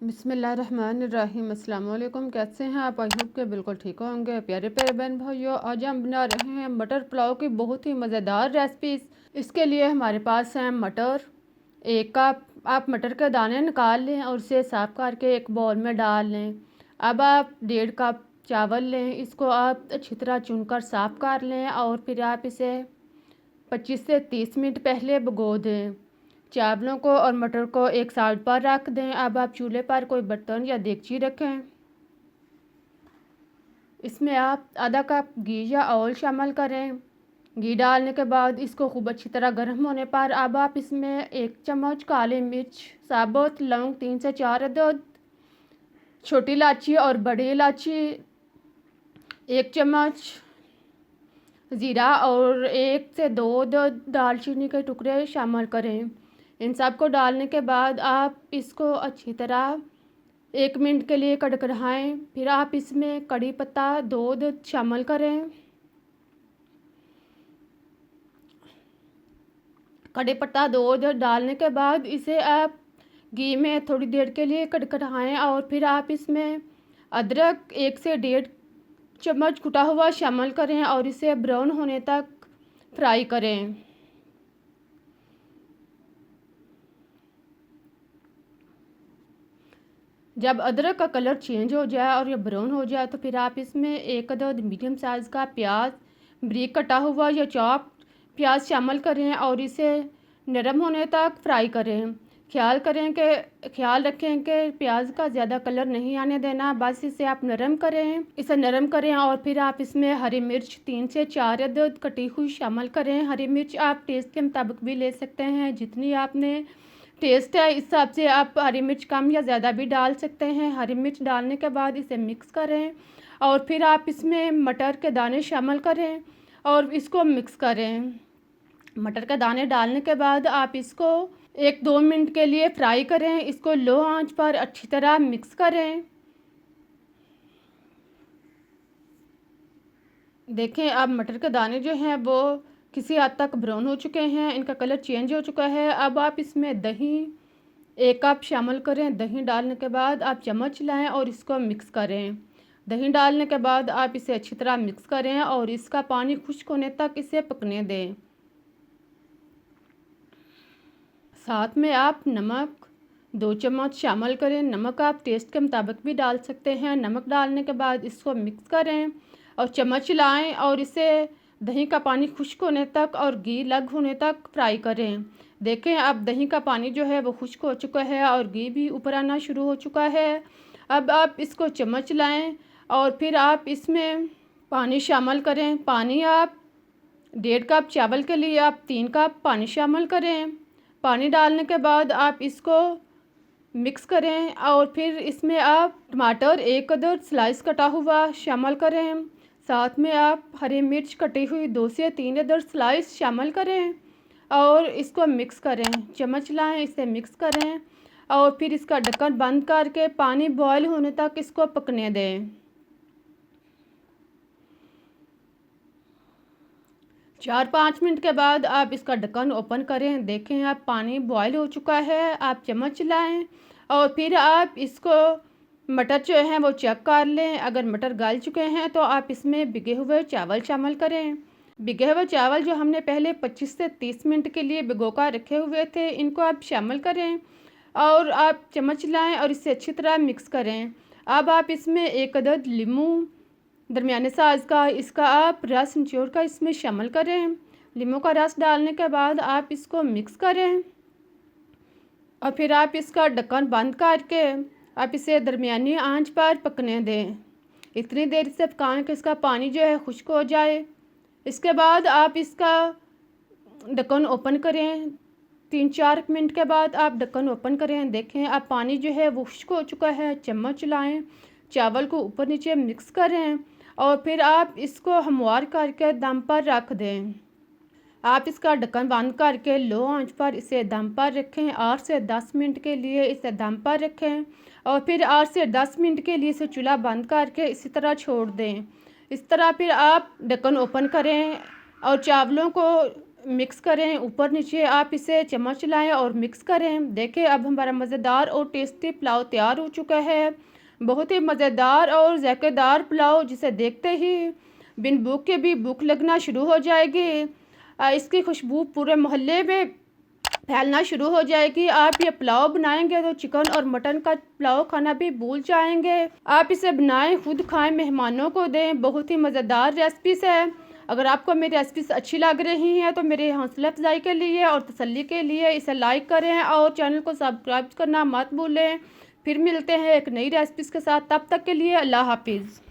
बिस्मिल्लाहिर्रहमानिर्रहीम। अस्सलाम वालेकुम। कैसे हैं आप? आई होप के बिल्कुल ठीक होंगे। प्यारे प्यारे बहन भाइयों, आज हम बना रहे हैं मटर पुलाव की बहुत ही मज़ेदार रेसिपी। इसके लिए हमारे पास हैं मटर। एक कप आप मटर के दाने निकाल लें और इसे साफ़ करके एक बाउल में डाल लें। अब आप 1.5 कप चावल लें, इसको आप अच्छी तरह चुनकर साफ़ कर लें और फिर आप इसे 25 से 30 मिनट पहले भिगो दें। चावलों को और मटर को एक साइड पर रख दें। अब आप चूल्हे पर कोई बर्तन या देगची रखें। इसमें आप आधा कप घी या ऑयल शामिल करें। घी डालने के बाद इसको खूब अच्छी तरह गर्म होने पर अब आप इसमें 1 चम्मच काली मिर्च साबुत, लौंग 3 से 4 अदद, छोटी इलायची और बड़ी इलायची 1 चम्मच, ज़ीरा और 1 से 2 दालचीनी के टुकड़े शामिल करें। इन सब को डालने के बाद आप इसको अच्छी तरह 1 मिनट के लिए कड़कड़ाएं। फिर आप इसमें कड़ी पत्ता 2 शामिल करें। कड़ी पत्ता 2 डालने के बाद इसे आप घी में थोड़ी देर के लिए कड़कड़ाएं और फिर आप इसमें अदरक 1 से 1.5 चम्मच कुटा हुआ शामिल करें और इसे ब्राउन होने तक फ्राई करें। जब अदरक का कलर चेंज हो जाए और ये ब्राउन हो जाए तो फिर आप इसमें 1 अदद मीडियम साइज़ का प्याज बारीक कटा हुआ या चॉप प्याज शामिल करें और इसे नरम होने तक फ्राई करें। ख्याल रखें कि प्याज का ज़्यादा कलर नहीं आने देना, बस इसे आप इसे नरम करें और फिर आप इसमें हरी मिर्च 3 से 4 अदद कटी हुई शामिल करें। हरी मिर्च आप टेस्ट के मुताबिक भी ले सकते हैं, जितनी आपने टेस्ट है इस हिसाब से आप हरी मिर्च कम या ज़्यादा भी डाल सकते हैं। हरी मिर्च डालने के बाद इसे मिक्स करें और फिर आप इसमें मटर के दाने शामिल करें और इसको मिक्स करें। मटर के दाने डालने के बाद आप इसको 1-2 मिनट के लिए फ्राई करें। इसको लो आंच पर अच्छी तरह मिक्स करें। देखें अब मटर के दाने जो हैं वो किसी हद तक ब्राउन हो चुके हैं, इनका कलर चेंज हो चुका है। अब आप इसमें दही 1 कप शामिल करें। दही डालने के बाद आप चम्मच लाएं और इसको मिक्स करें। दही डालने के बाद आप इसे अच्छी तरह मिक्स करें और इसका पानी खुश्क होने तक इसे पकने दें। साथ में आप नमक 2 चम्मच शामिल करें। नमक आप टेस्ट के मुताबिक भी डाल सकते हैं। नमक डालने के बाद इसको मिक्स करें और चम्मच लाएं और इसे दही का पानी खुश्क होने तक और घी अलग होने तक फ्राई करें। देखें अब दही का पानी जो है वो खुश्क हो चुका है और घी भी ऊपर आना शुरू हो चुका है। अब आप इसको चम्मच लाएं और फिर आप इसमें पानी शामिल करें। पानी आप 1.5 कप चावल के लिए आप 3 कप पानी शामिल करें। पानी डालने के बाद आप इसको मिक्स करें और फिर इसमें आप टमाटर 1 अदद स्लाइस कटा हुआ शामिल करें। साथ में आप हरी मिर्च कटी हुई 2 से 3 अदद स्लाइस शामिल करें और इसको मिक्स करें। चम्मच लाएं, इसे मिक्स करें और फिर इसका ढक्कन बंद करके पानी बॉयल होने तक इसको पकने दें। 4-5 मिनट के बाद आप इसका ढक्कन ओपन करें। देखें अब पानी बॉयल हो चुका है। आप चम्मच लाएं और फिर आप इसको मटर जो हैं वो चेक कर लें। अगर मटर गल चुके हैं तो आप इसमें भिगे हुए चावल शामिल करें। भिगे हुए चावल जो हमने पहले 25 से 30 मिनट के लिए भिगो कर रखे हुए थे, इनको आप शामिल करें और आप चम्मच लाएं और इसे अच्छी तरह मिक्स करें। अब आप इसमें 1 अदद लीमू दरमियाने साइज़ का इसका आप रस निचोड़ कर इसमें शामिल करें। लीमू का रस डालने के बाद आप इसको मिक्स करें और फिर आप इसका ढक्कन बंद करके आप इसे दरमियानी आंच पर पकने दें। इतनी देर से पकाएं कि इसका पानी जो है खुश्क हो जाए। इसके बाद आप इसका ढक्कन ओपन करें। 3-4 मिनट के बाद आप ढक्कन ओपन करें। देखें अब पानी जो है वो खुश्क हो चुका है। चम्मच लाएं, चावल को ऊपर नीचे मिक्स करें और फिर आप इसको हमवार करके दम पर रख दें। आप इसका ढक्कन बंद करके लो आंच पर इसे दम पर रखें। 8 से 10 मिनट के लिए इसे दम पर रखें और फिर 8 से 10 मिनट के लिए इसे चूल्हा बंद करके इसी तरह छोड़ दें। इस तरह फिर आप ढक्कन ओपन करें और चावलों को मिक्स करें, ऊपर नीचे आप इसे चम्मच चलाएं और मिक्स करें। देखें अब हमारा मज़ेदार और टेस्टी पुलाव तैयार हो चुका है। बहुत ही मज़ेदार और ज़ायकेदार पुलाव, जिसे देखते ही बिन भूख के भी भूख लगना शुरू हो जाएगी। इसकी खुशबू पूरे मोहल्ले में फैलना शुरू हो जाएगी। आप ये पुलाव बनाएंगे तो चिकन और मटन का पुलाव खाना भी भूल जाएंगे। आप इसे बनाएं, खुद खाएं, मेहमानों को दें। बहुत ही मज़ेदार रेसिपीज़ है। अगर आपको मेरी रेसिपीज़ अच्छी लग रही हैं तो मेरे हौसला अफजाई के लिए और तसल्ली के लिए इसे लाइक करें और चैनल को सब्सक्राइब करना मत भूलें। फिर मिलते हैं एक नई रेसिपीज़ के साथ। तब तक के लिए अल्लाह हाफिज़।